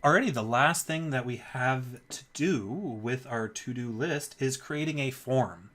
Alrighty, the last thing that we have to do with our to-do list is creating a form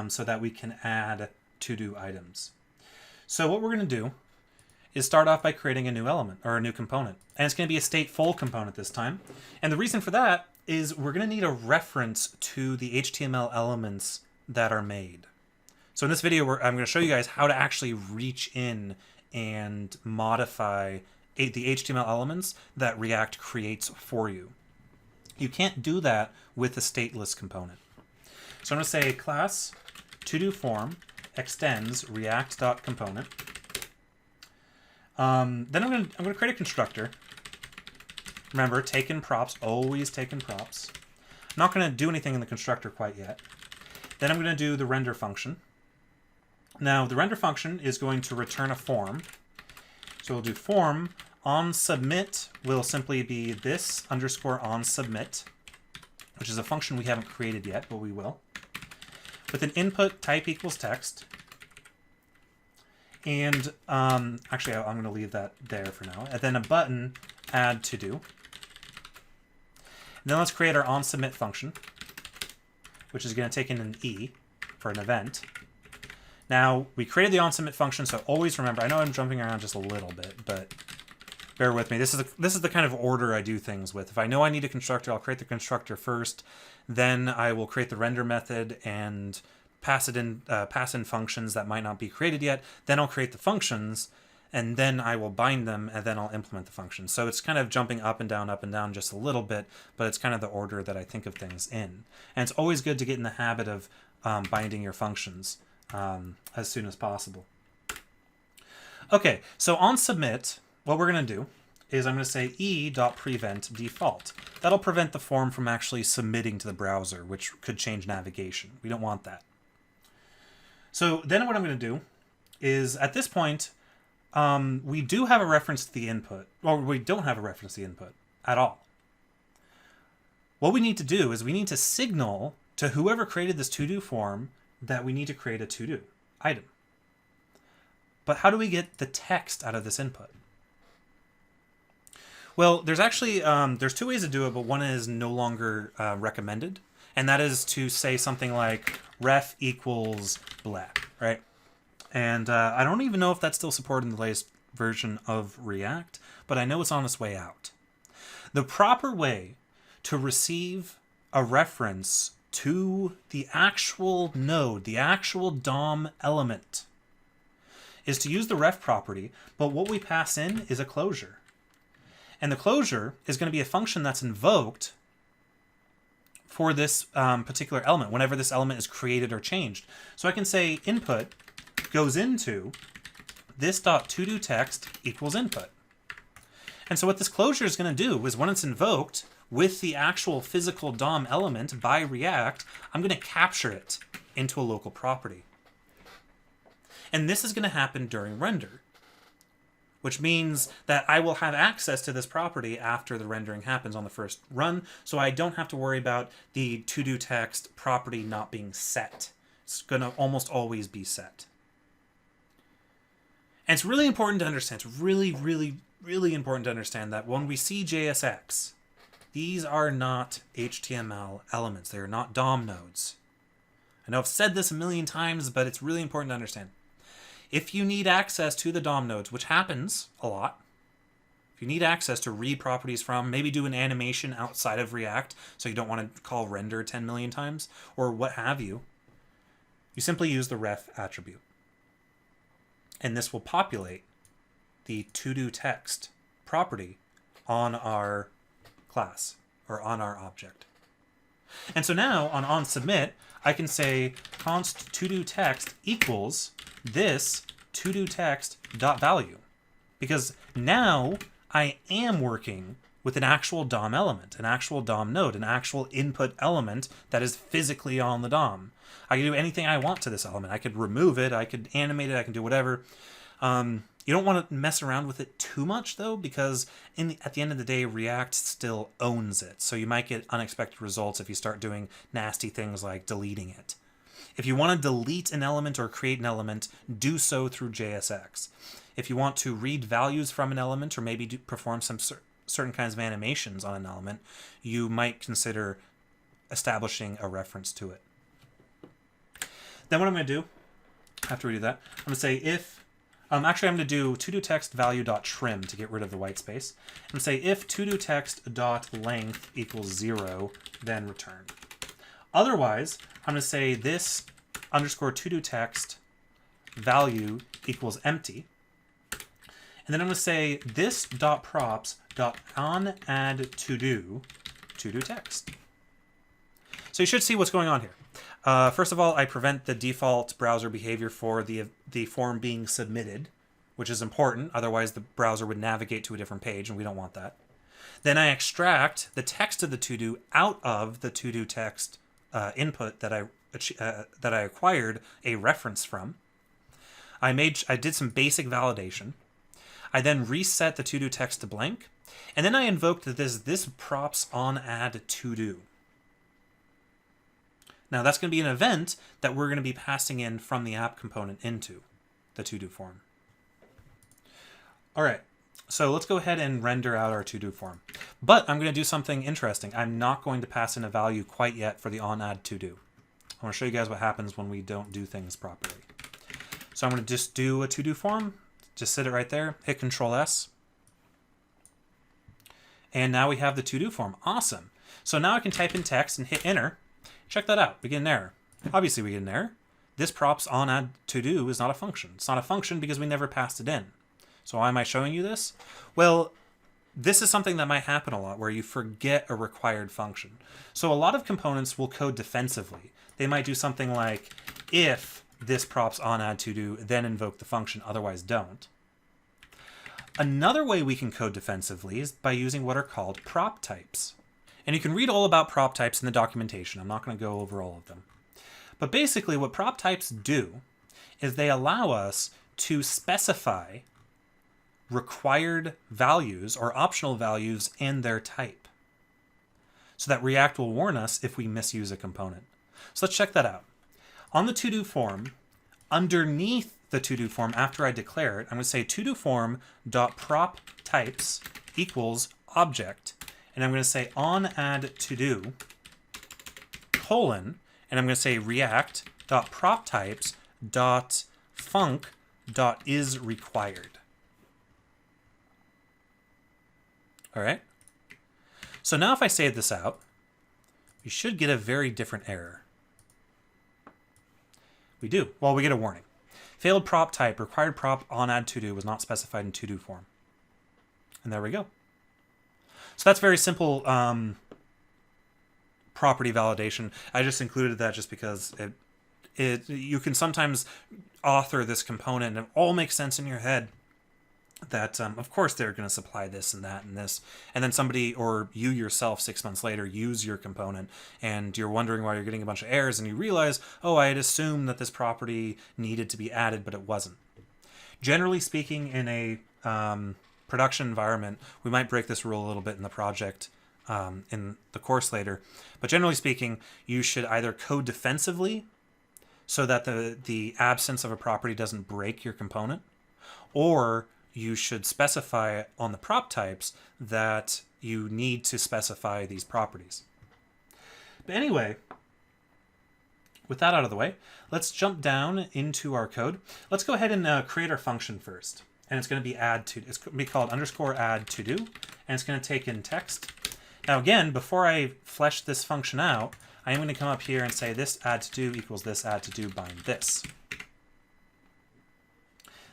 so that we can add to-do items. So what we're going to do is start off by creating a new element or a new component. And it's going to be a stateful component this time. And the reason for that is we're going to need a reference to the HTML elements that are made. So in this video, I'm going to show you guys how to actually reach in and modify the HTML elements that React creates for you. You can't do that with a stateless component. So I'm going to say class to-do form extends react.component. Then I'm going to create a constructor. Remember, taken props, always taken props. I'm not going to do anything in the constructor quite yet. Then I'm going to do the render function. Now, the render function is going to return a form. So we'll do form on submit will simply be this underscore on submit, which is a function we haven't created yet, but we will. With an input type equals text. And actually, I'm going to leave that there for now. And then a button add to do. And then let's create our on submit function, which is going to take in an E for an event. Now, we created the on submit function, so always remember, I know I'm jumping around just a little bit, but bear with me. This is the kind of order I do things with. If I know I need a constructor, I'll create the constructor first. Then I will create the render method and pass in functions that might not be created yet. Then I'll create the functions, and then I will bind them, and then I'll implement the functions. So it's kind of jumping up and down just a little bit, but it's kind of the order that I think of things in. And it's always good to get in the habit of binding your functions as soon as possible. Okay, so on submit, what we're going to do is I'm going to say e.prevent default. That'll prevent the form from actually submitting to the browser, which could change navigation. We don't want that. So then what I'm going to do is, at this point, we do have a reference to the input. Well, we don't have a reference to the input at all. What we need to do is we need to signal to whoever created this to-do form that we need to create a to-do item. But how do we get the text out of this input? Well, there's actually there's two ways to do it, but one is no longer recommended, and that is to say something like ref equals blah, right? And I don't even know if that's still supported in the latest version of React, but I know it's on its way out. The proper way to receive a reference to the actual node, the actual DOM element, is to use the ref property, but what we pass in is a closure. And the closure is going to be a function that's invoked for this particular element, whenever this element is created or changed. So I can say input goes into this.todo text equals input. And so what this closure is going to do is when it's invoked with the actual physical DOM element by React, I'm going to capture it into a local property. And this is going to happen during render, which means that I will have access to this property after the rendering happens on the first run, so I don't have to worry about the to-do text property not being set. It's going to almost always be set. And it's really important to understand, it's really important to understand that when we see JSX, these are not HTML elements. They are not DOM nodes. I know I've said this a million times, but it's really important to understand. If you need access to the DOM nodes, which happens a lot, if you need access to read properties from, maybe do an animation outside of React, so you don't want to call render 10 million times, or what have you, you simply use the ref attribute. And this will populate the to-do text property on our class, or on our object. And so now, on submit, I can say const to-do text equals this to-do text dot value, because now I am working with an actual DOM element, an actual DOM node, an actual input element that is physically on the DOM. I can do anything I want to this element. I could remove it, I could animate it, I can do whatever. You don't want to mess around with it too much, though, because at the end of the day, React still owns it. So you might get unexpected results if you start doing nasty things like deleting it. If you want to delete an element or create an element, do so through JSX. If you want to read values from an element or maybe perform some certain kinds of animations on an element, you might consider establishing a reference to it. Then what I'm going to do, after we do that, I'm going to say if, actually I'm going to do to-do-text value.trim to get rid of the white space. I'm going to say if to-do-text.length equals 0, then return. Otherwise, I'm going to say this underscore to-do-text value equals empty. And then I'm going to say this dot props dot on add to-do text. So you should see what's going on here. First of all, I prevent the default browser behavior for the form being submitted, which is important. Otherwise, the browser would navigate to a different page, and we don't want that. Then I extract the text of the to-do out of the to-do text input that I acquired a reference from. I did some basic validation. I then reset the to-do text to blank, and then I invoked this props on add to-do. Now that's going to be an event that we're going to be passing in from the app component into the to-do form. All right, so let's go ahead and render out our to-do form. But I'm going to do something interesting. I'm not going to pass in a value quite yet for the on add to-do. I want to show you guys what happens when we don't do things properly. So I'm going to just do a to-do form, just sit it right there, hit Control S. And now we have the to-do form. Awesome. So now I can type in text and hit enter. Check that out. We get an error. Obviously, we get an error. This props on add to do is not a function. It's not a function because we never passed it in. So why am I showing you this? Well, this is something that might happen a lot where you forget a required function. So a lot of components will code defensively. They might do something like if this props on add to do, then invoke the function, otherwise don't. Another way we can code defensively is by using what are called prop types. And you can read all about prop types in the documentation. I'm not going to go over all of them. But basically what prop types do is they allow us to specify required values or optional values in their type so that React will warn us if we misuse a component. So let's check that out. On the to-do form, underneath the to-do form, after I declare it, I'm going to say to-do form.prop types equals object. And I'm going to say on add to do colon, and I'm going to say react.proptypes.func.isRequired. All right. So now if I save this out, we should get a very different error. We do. Well, we get a warning. Failed prop type, required prop on add to do was not specified in to do form. And there we go. So that's very simple property validation. I just included that just because you can sometimes author this component and it all makes sense in your head that, of course, they're going to supply this and that and this. And then somebody or you yourself 6 months later use your component and you're wondering why you're getting a bunch of errors and you realize, oh, I had assumed that this property needed to be added, but it wasn't. Generally speaking, in a production environment, we might break this rule a little bit in the project in the course later, but generally speaking, you should either code defensively so that the absence of a property doesn't break your component, or you should specify on the prop types that you need to specify these properties. But anyway, with that out of the way, let's jump down into our code. Let's go ahead and create our function first. And it's going to be it's going to be called underscore add to do, and it's going to take in text. Now again, before I flesh this function out, I am going to come up here and say this add to do equals this add to do bind this.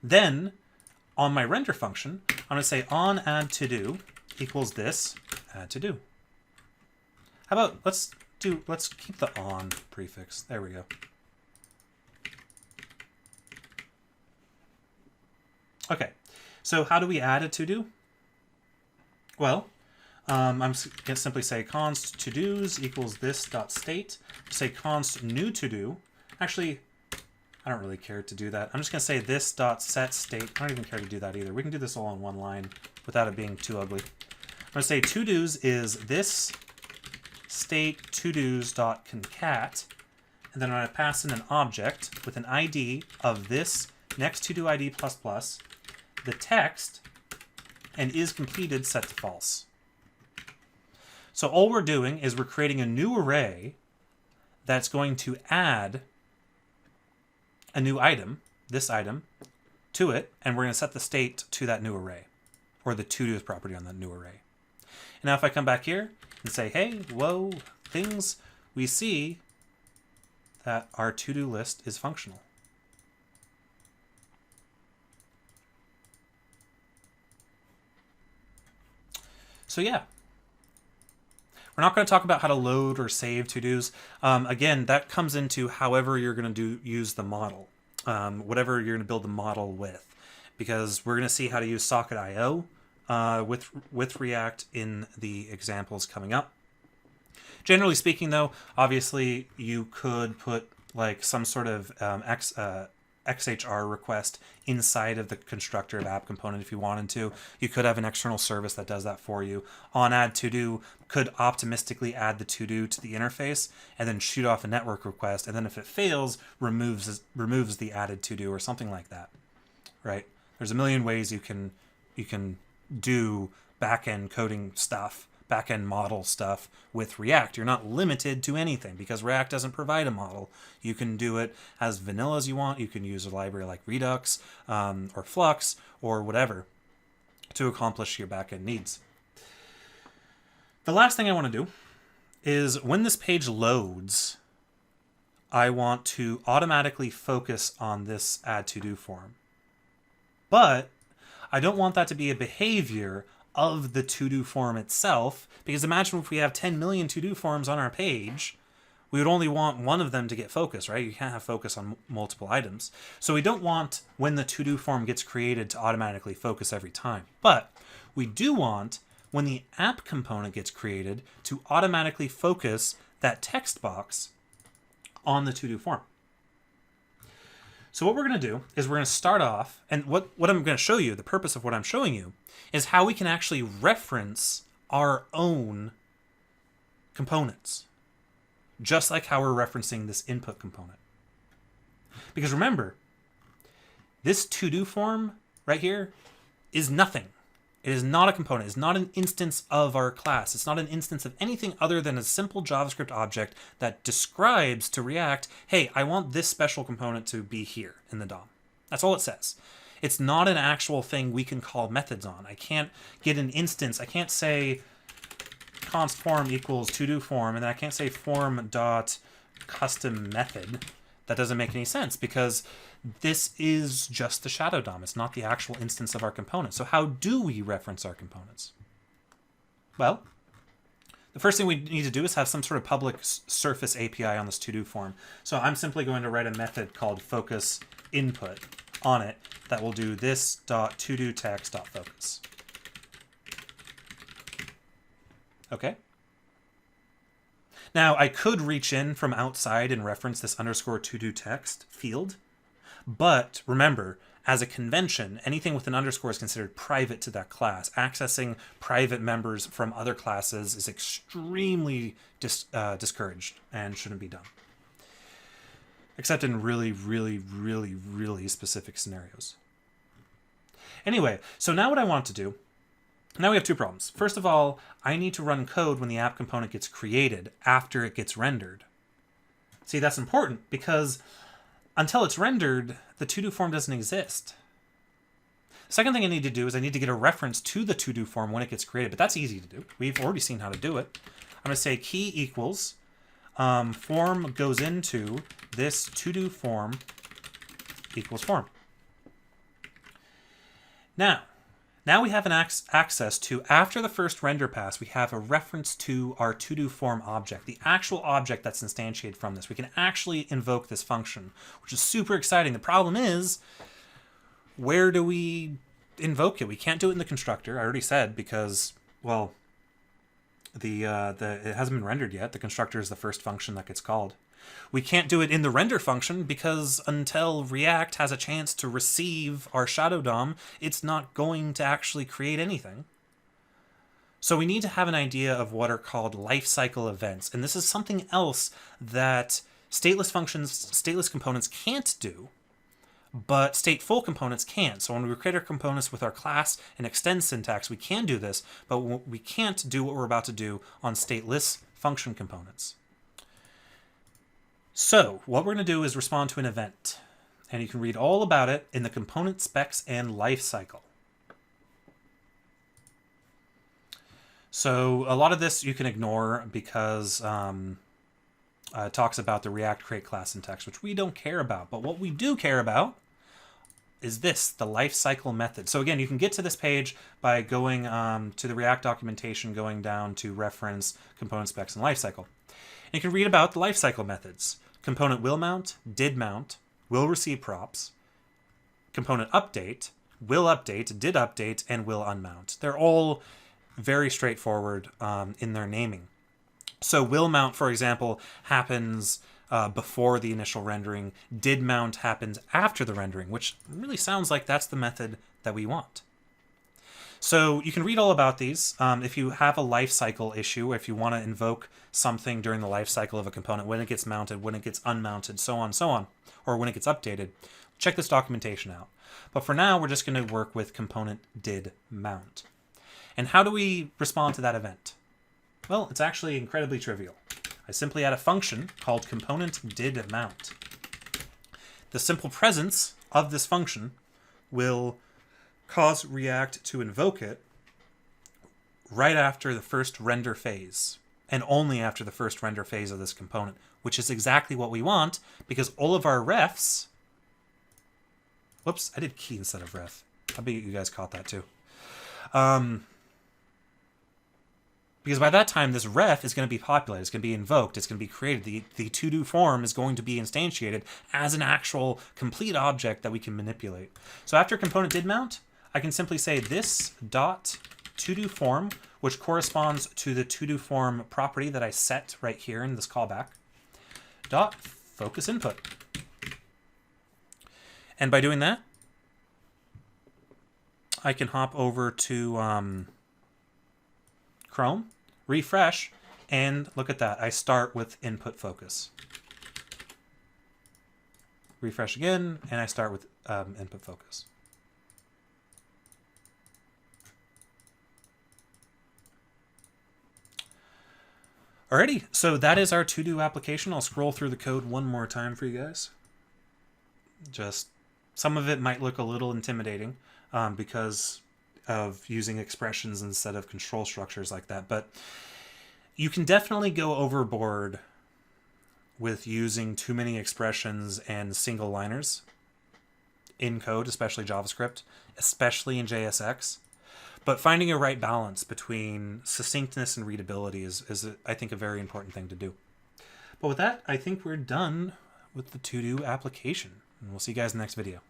Then on my render function, I'm going to say on add to do equals this add to do. How about let's keep the on prefix. There we go. Okay, so how do we add a to-do? Well, I'm going to simply say const to-dos equals this dot state. Say const new to-do. Actually, I don't really care to do that. I'm just going to say this dot set state. I don't even care to do that either. We can do this all in one line without it being too ugly. I'm going to say to-dos is this state to-dos dot concat, and then I'm going to pass in an object with an ID of this next to-do ID plus plus, the text, and is completed set to false. So all we're doing is we're creating a new array that's going to add a new item, this item, to it, and we're going to set the state to that new array, or the to-do property on that new array. And now if I come back here and say, hey, whoa, things, we see that our to-do list is functional. So yeah, we're not going to talk about how to load or save to-dos. Again, that comes into however you're going to use the model, whatever you're going to build the model with, because we're going to see how to use socket.io with React in the examples coming up. Generally speaking, though, obviously you could put like some sort of XHR request inside of the constructor of app component if you wanted to. You could have an external service that does that for you. onAddToDo could optimistically add the to-do to the interface and then shoot off a network request, and then if it fails, removes the added to-do or something like that. Right? There's a million ways you can do back-end coding stuff, back-end model stuff with React. You're not limited to anything because React doesn't provide a model. You can do it as vanilla as you want. You can use a library like Redux or Flux or whatever to accomplish your back-end needs. The last thing I want to do is when this page loads, I want to automatically focus on this add to-do form. But I don't want that to be a behavior of the to-do form itself, because imagine if we have 10 million to-do forms on our page, we would only want one of them to get focus, right? You can't have focus on multiple items. So we don't want when the to-do form gets created to automatically focus every time. But we do want when the app component gets created to automatically focus that text box on the to-do form. So what we're going to do is we're going to start off, and what I'm going to show you, the purpose of what I'm showing you, is how we can actually reference our own components, just like how we're referencing this input component. Because remember, this to-do form right here is nothing. It is not a component. It's not an instance of our class. It's not an instance of anything other than a simple JavaScript object that describes to React, hey, I want this special component to be here in the DOM. That's all it says. It's not an actual thing we can call methods on. I can't get an instance. I can't say const form equals to-do form, and then I can't say form dot custom method. That doesn't make any sense because this is just the shadow DOM. It's not the actual instance of our component. So how do we reference our components? Well, the first thing we need to do is have some sort of public surface API on this to-do form. So I'm simply going to write a method called focus input on it that will do this dot to-do text dot focus. Okay. Now, I could reach in from outside and reference this underscore to-do text field, but remember, as a convention, anything with an underscore is considered private to that class. Accessing private members from other classes is extremely discouraged and shouldn't be done, except in really, really, really, really specific scenarios. Anyway, so now what I want to do, now we have two problems. First of all, I need to run code when the app component gets created after it gets rendered. See, that's important because until it's rendered, the to-do form doesn't exist. The second thing I need to do is I need to get a reference to the to-do form when it gets created, but that's easy to do. We've already seen how to do it. I'm going to say key equals form goes into this to-do form equals form. Now we have an access to, after the first render pass, we have a reference to our to-do form object, the actual object that's instantiated from this. We can actually invoke this function, which is super exciting. The problem is, where do we invoke it? We can't do it in the constructor, I already said, because, well, it hasn't been rendered yet. The constructor is the first function that gets called. We can't do it in the render function because until React has a chance to receive our shadow DOM, it's not going to actually create anything. So we need to have an idea of what are called lifecycle events. And this is something else that stateless functions, stateless components can't do. but stateful components can't. So when we create our components with our class and extend syntax, we can do this, but we can't do what we're about to do on stateless function components. So what we're going to do is respond to an event, and you can read all about it in the component specs and lifecycle. So a lot of this you can ignore because it talks about the React create class syntax, which we don't care about. But what we do care about is this, the lifecycle method. So again, you can get to this page by going to the React documentation, going down to reference component specs and lifecycle. And you can read about the lifecycle methods. Component will mount, did mount, will receive props, component update, will update, did update, and will unmount. They're all very straightforward in their naming. So will mount, for example, happens before the initial rendering. Did mount happens after the rendering, which really sounds like that's the method that we want. So you can read all about these. If you have a lifecycle issue, if you want to invoke something during the lifecycle of a component, when it gets mounted, when it gets unmounted, so on, or when it gets updated, check this documentation out. But for now, we're just going to work with component did mount. And how do we respond to that event? Well, it's actually incredibly trivial. I simply add a function called component did mount. The simple presence of this function will cause React to invoke it right after the first render phase, and only after the first render phase of this component, which is exactly what we want because all of our refs... Whoops, I did key instead of ref. I bet you guys caught that too. Because by that time, this ref is going to be populated, it's going to be invoked, it's going to be created. The to-do form is going to be instantiated as an actual complete object that we can manipulate. So after component did mount, I can simply say this dot to-do form, which corresponds to the to-do form property that I set right here in this callback, dot focus input. And by doing that, I can hop over to Chrome, refresh, and look at that. I start with input focus. Refresh again, and I start with input focus. Alrighty, so that is our to-do application. I'll scroll through the code one more time for you guys. Just some of it might look a little intimidating because of using expressions instead of control structures like that, but you can definitely go overboard with using too many expressions and single liners in code, especially JavaScript, especially in JSX. But finding a right balance between succinctness and readability is I think, a very important thing to do. But with that, I think we're done with the to-do application. And we'll see you guys in the next video.